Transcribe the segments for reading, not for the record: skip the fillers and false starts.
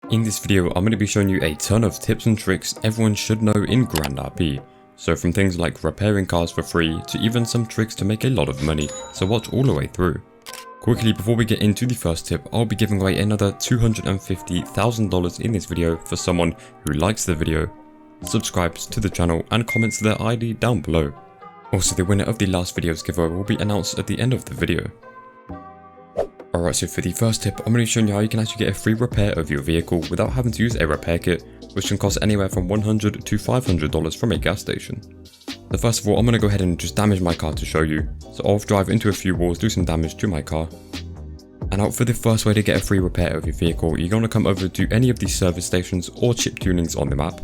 In this video, I'm going to be showing you a ton of tips and tricks everyone should know in Grand RP. So from things like repairing cars for free to even some tricks to make a lot of money, so watch all the way through. Quickly, before we get into the first tip, I'll be giving away another $250,000 in this video for someone who likes the video, subscribes to the channel and comments their ID down below. Also, the winner of the last video's giveaway will be announced at the end of the video. Alright, so for the first tip, I'm going to be showing you how you can actually get a free repair of your vehicle without having to use a repair kit, which can cost anywhere from $100 to $500 from a gas station. So first of all, I'm going to go ahead and just damage my car to show you. So I'll drive into a few walls, do some damage to my car. And now for the first way to get a free repair of your vehicle, you're going to come over to any of these service stations or chip tunings on the map.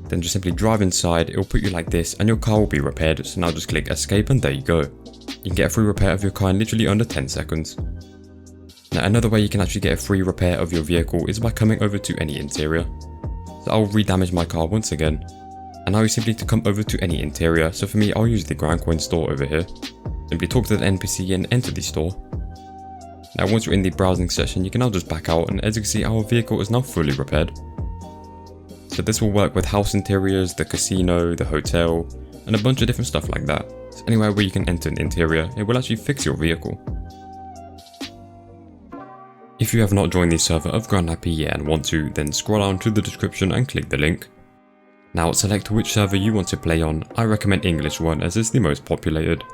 Then just simply drive inside, it will put you like this and your car will be repaired, so now just click escape and there you go. You can get a free repair of your car in literally under 10 seconds. Now another way you can actually get a free repair of your vehicle is by coming over to any interior. So I'll re-damage my car once again. And now you simply need to come over to any interior, so for me I'll use the Grand Coin store over here. Simply talk to the NPC and enter the store. Now once you're in the browsing session, you can now just back out, and as you can see our vehicle is now fully repaired. So this will work with house interiors, the casino, the hotel, and a bunch of different stuff like that. So anywhere where you can enter an interior, it will actually fix your vehicle. If you have not joined the server of Grand RP yet and want to, then scroll down to the description and click the link. Now select which server you want to play on. I recommend English one as it's the most populated.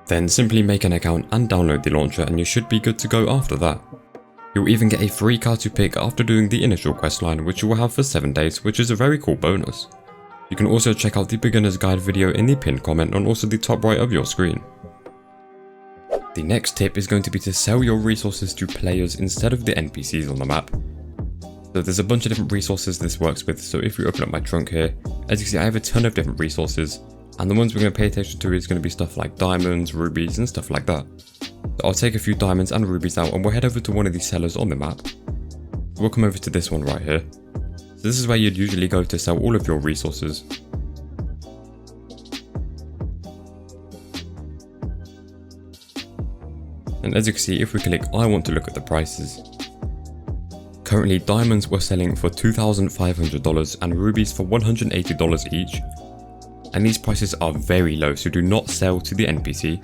Then simply make an account and download the launcher and you should be good to go after that. You'll even get a free car to pick after doing the initial questline, which you will have for 7 days, which is a very cool bonus. You can also check out the beginner's guide video in the pinned comment and also the top right of your screen. The next tip is going to be to sell your resources to players instead of the NPCs on the map. So there's a bunch of different resources this works with, so if we open up my trunk here, as you can see I have a ton of different resources, and the ones we're going to pay attention to is going to be stuff like diamonds, rubies and stuff like that. So I'll take a few diamonds and rubies out and we'll head over to one of these sellers on the map. We'll come over to this one right here. So this is where you'd usually go to sell all of your resources. And as you can see, if we click I want to look at the prices. Currently diamonds were selling for $2,500 and rubies for $180 each. And these prices are very low, so do not sell to the NPC.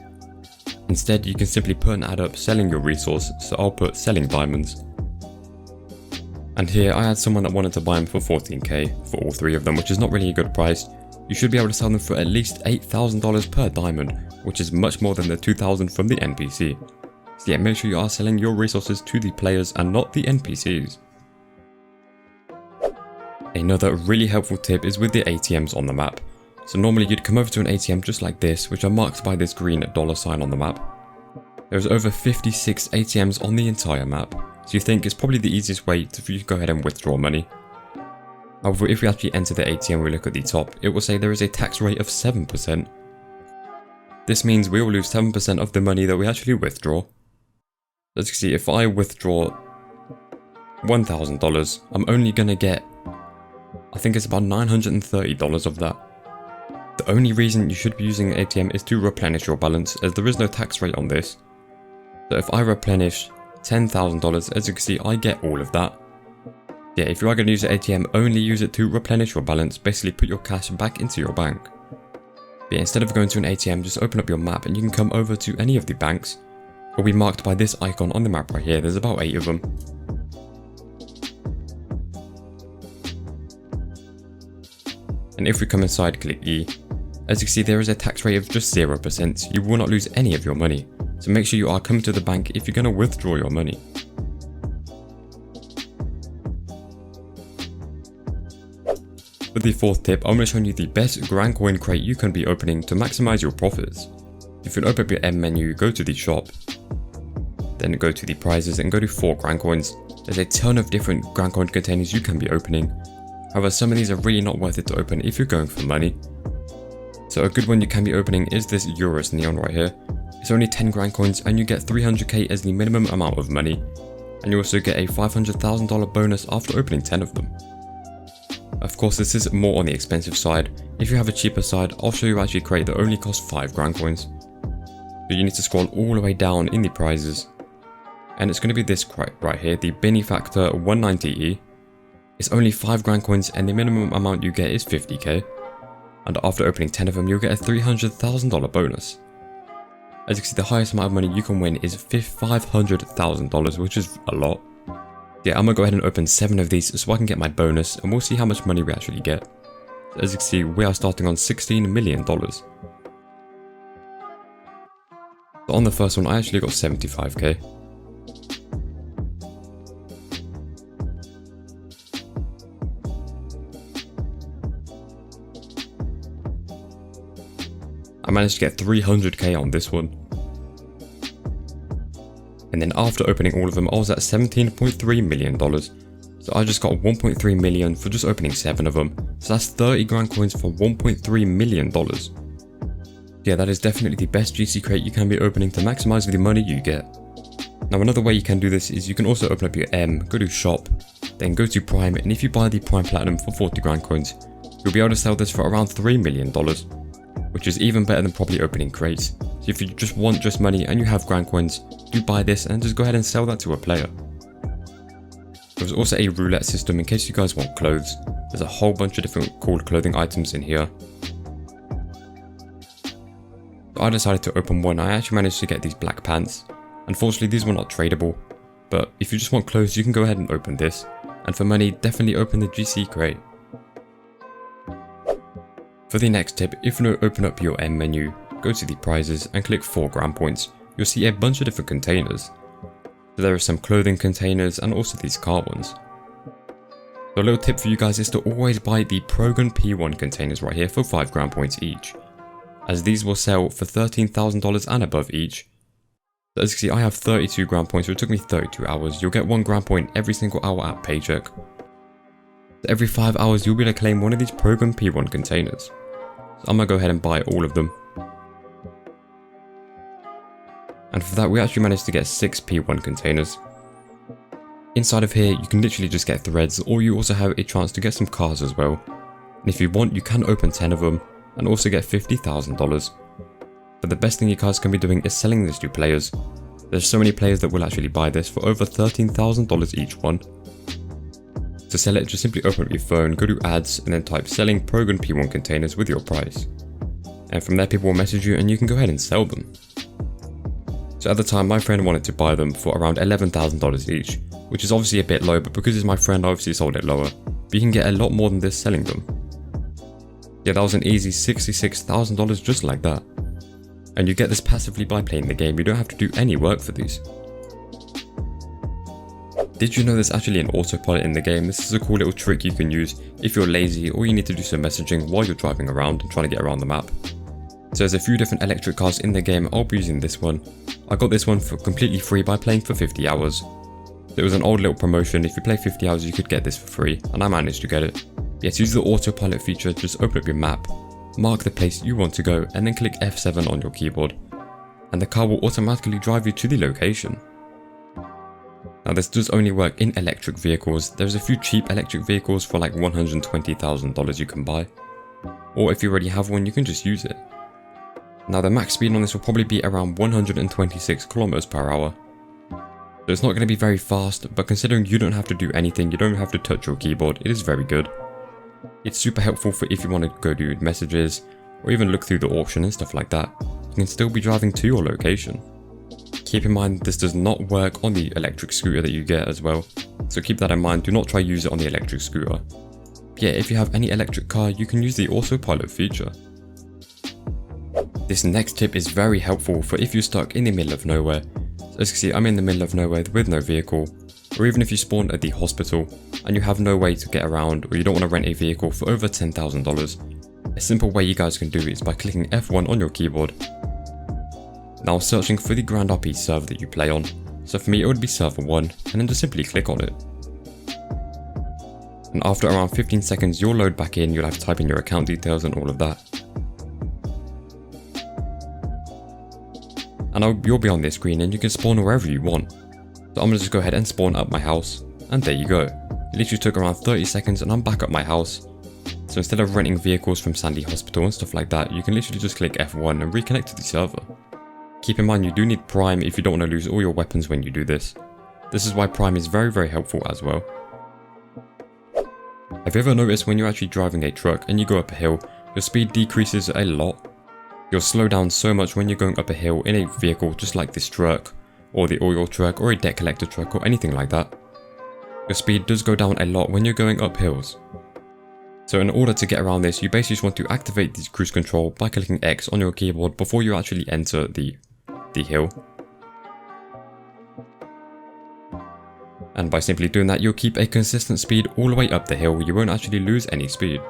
Instead you can simply put an ad up selling your resource, so I'll put selling diamonds. And here I had someone that wanted to buy them for 14k for all 3 of them, which is not really a good price. You should be able to sell them for at least $8,000 per diamond, which is much more than the $2,000 from the NPC. So yeah, make sure you are selling your resources to the players and not the NPCs. Another really helpful tip is with the ATMs on the map. So normally you'd come over to an ATM just like this, which are marked by this green $sign on the map. There's over 56 ATMs on the entire map, so you think it's probably the easiest way for you to go ahead and withdraw money. However, if we actually enter the ATM and we look at the top, it will say there is a tax rate of 7%. This means we will lose 7% of the money that we actually withdraw. As you can see, if I withdraw $1,000, I'm only going to get, I think it's about $930 of that. The only reason you should be using an ATM is to replenish your balance, as there is no tax rate on this. So if I replenish $10,000, as you can see, I get all of that. Yeah, if you are going to use an ATM, only use it to replenish your balance, basically put your cash back into your bank. But yeah, instead of going to an ATM, just open up your map and you can come over to any of the banks. Will be marked by this icon on the map right here, there's about 8 of them. And if we come inside, click E. As you can see, there is a tax rate of just 0%, you will not lose any of your money. So make sure you are coming to the bank if you're going to withdraw your money. For the fourth tip, I'm going to show you the best Grand Coin crate you can be opening to maximize your profits. If you open up your M menu, go to the shop, then go to the prizes and go to 4 Grand Coins. There's a ton of different Grand Coin containers you can be opening. However, some of these are really not worth it to open if you're going for money. So a good one you can be opening is this Eurus Neon right here. It's only 10 Grand Coins and you get 300k as the minimum amount of money. And you also get a $500,000 bonus after opening 10 of them. Of course, this is more on the expensive side. If you have a cheaper side, I'll show you actually a crate that only costs 5 Grand Coins. But you need to scroll all the way down in the prizes. And it's going to be this right here, the Benefactor 190E. It's only 5 grand coins and the minimum amount you get is 50k. And after opening 10 of them, you'll get a $300,000 bonus. As you can see, the highest amount of money you can win is $500,000, which is a lot. Yeah, I'm going to go ahead and open 7 of these so I can get my bonus, and we'll see how much money we actually get. As you can see, we are starting on $16 million. So on the first one, I actually got 75k. I managed to get 300k on this one. And then after opening all of them, I was at $17.3 million. So I just got 1.3 million for just opening 7 of them. So that's 30 grand coins for $1.3 million. Yeah, that is definitely the best GC crate you can be opening to maximize the money you get. Now another way you can do this is you can also open up your M, go to shop, then go to Prime, and if you buy the Prime Platinum for 40 grand coins, you'll be able to sell this for around $3 million. Which is even better than probably opening crates. So if you just want just money and you have grand coins, do buy this and just go ahead and sell that to a player. There's also a roulette system in case you guys want clothes. There's a whole bunch of different cool clothing items in here. I decided to open one. I actually managed to get these black pants. Unfortunately, these were not tradable, but if you just want clothes, you can go ahead and open this. And for money, definitely open the GC crate. For the next tip, if you open up your M menu, go to the prizes and click 4 grand points, you'll see a bunch of different containers. So there are some clothing containers and also these car ones. So a little tip for you guys is to always buy the Progon P1 containers right here for 5 grand points each, as these will sell for $13,000 and above each. So as you can see, I have 32 grand points, so it took me 32 hours. You'll get 1 grand point every single hour at paycheck. So every 5 hours you'll be able to claim one of these Progon P1 containers. So I'm going to go ahead and buy all of them. And for that we actually managed to get 6 P1 containers. Inside of here you can literally just get threads, or you also have a chance to get some cars as well. And if you want, you can open 10 of them and also get $50,000. But the best thing you guys can be doing is selling this to players. There's so many players that will actually buy this for over $13,000 each one. To sell it, just simply open up your phone, go to ads, and then type selling Progon P1 containers with your price. And from there people will message you and you can go ahead and sell them. So at the time my friend wanted to buy them for around $11,000 each, which is obviously a bit low, but because it's my friend I obviously sold it lower. But you can get a lot more than this selling them. Yeah, that was an easy $66,000 just like that. And you get this passively by playing the game, you don't have to do any work for these. Did you know there's actually an autopilot in the game? This is a cool little trick you can use if you're lazy or you need to do some messaging while you're driving around and trying to get around the map. So there's a few different electric cars in the game. I'll be using this one. I got this one for completely free by playing for 50 hours. It was an old little promotion. If you play 50 hours you could get this for free, and I managed to get it. Yeah, to use the autopilot feature, just open up your map, mark the place you want to go, and then click F7 on your keyboard. And the car will automatically drive you to the location. Now this does only work in electric vehicles. There's a few cheap electric vehicles for like $120,000 you can buy. Or if you already have one, you can just use it. Now the max speed on this will probably be around 126 km per hour. So it's not going to be very fast, but considering you don't have to do anything, you don't have to touch your keyboard, it is very good. It's super helpful for if you want to go do messages, or even look through the auction and stuff like that. You can still be driving to your location. Keep in mind this does not work on the electric scooter that you get as well, so keep that in mind. Do not try use it on the electric scooter. Yeah, if you have any electric car, you can use the AutoPilot feature. This next tip is very helpful for if you're stuck in the middle of nowhere. So as you can see, I'm in the middle of nowhere with no vehicle, or even if you spawn at the hospital and you have no way to get around, or you don't want to rent a vehicle for over $10,000. A simple way you guys can do it is by clicking F1 on your keyboard. Now searching for the Grand RP server that you play on. So for me it would be server 1, and then just simply click on it. And after around 15 seconds you'll load back in, you'll have to type in your account details and all of that. And you'll be on this screen and you can spawn wherever you want. So I'm gonna just go ahead and spawn up my house, and there you go. It literally took around 30 seconds and I'm back at my house. So instead of renting vehicles from Sandy Hospital and stuff like that, you can literally just click F1 and reconnect to the server. Keep in mind you do need Prime if you don't want to lose all your weapons when you do this. This is why Prime is very helpful as well. Have you ever noticed when you're actually driving a truck and you go up a hill, your speed decreases a lot? You'll slow down so much when you're going up a hill in a vehicle just like this truck, or the oil truck, or a debt collector truck, or anything like that. Your speed does go down a lot when you're going up hills. So in order to get around this, you basically just want to activate the cruise control by clicking X on your keyboard before you actually enter the hill. And by simply doing that, you'll keep a consistent speed all the way up the hill. You won't actually lose any speed.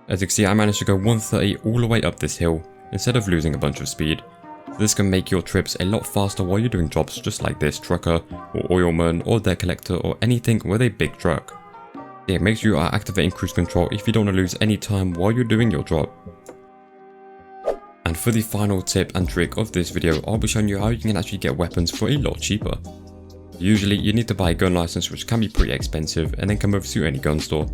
As you can see, I managed to go 130 all the way up this hill instead of losing a bunch of speed. So this can make your trips a lot faster while you're doing jobs just like this trucker, or oilman, or debt collector, or anything with a big truck. Yeah, make sure you are activating cruise control if you don't want to lose any time while you're doing your job. And for the final tip and trick of this video, I'll be showing you how you can actually get weapons for a lot cheaper. Usually you need to buy a gun license, which can be pretty expensive, and then come over to any gun store.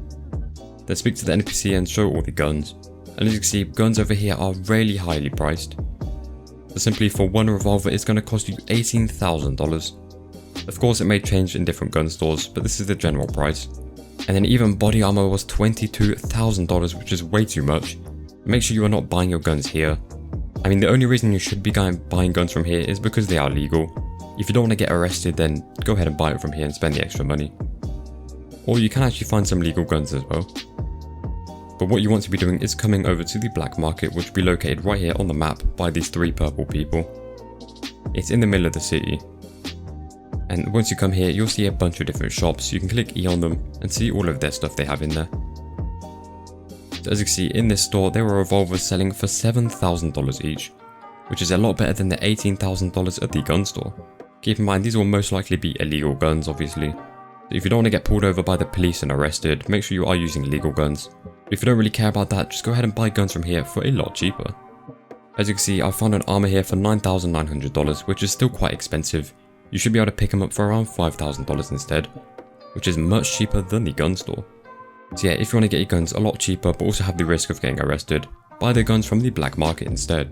Then speak to the NPC and show all the guns. And as you can see, guns over here are really highly priced. So simply for one revolver it's going to cost you $18,000. Of course it may change in different gun stores, but this is the general price. And then even body armor was $22,000, which is way too much. Make sure you are not buying your guns here. I mean, the only reason you should be buying guns from here is because they are legal. If you don't want to get arrested, then go ahead and buy it from here and spend the extra money. Or you can actually find some legal guns as well. But what you want to be doing is coming over to the black market, which will be located right here on the map by these 3 purple people. It's in the middle of the city. And once you come here, you'll see a bunch of different shops. You can click E on them and see all of their stuff they have in there. So as you can see, in this store, there were revolvers selling for $7,000 each, which is a lot better than the $18,000 at the gun store. Keep in mind, these will most likely be illegal guns, obviously. So if you don't want to get pulled over by the police and arrested, make sure you are using legal guns. But if you don't really care about that, just go ahead and buy guns from here for a lot cheaper. As you can see, I found an armor here for $9,900, which is still quite expensive. You should be able to pick them up for around $5,000 instead, which is much cheaper than the gun store. So yeah, if you want to get your guns a lot cheaper but also have the risk of getting arrested, buy the guns from the black market instead.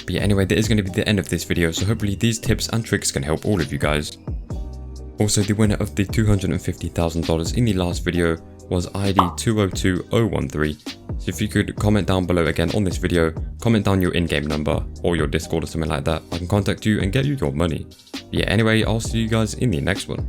But yeah, anyway, that is going to be the end of this video, so hopefully these tips and tricks can help all of you guys. Also, the winner of the $250,000 in the last video was ID 202013. So if you could comment down below again on this video, comment down your in-game number or your Discord or something like that, I can contact you and get you your money. But yeah, anyway, I'll see you guys in the next one.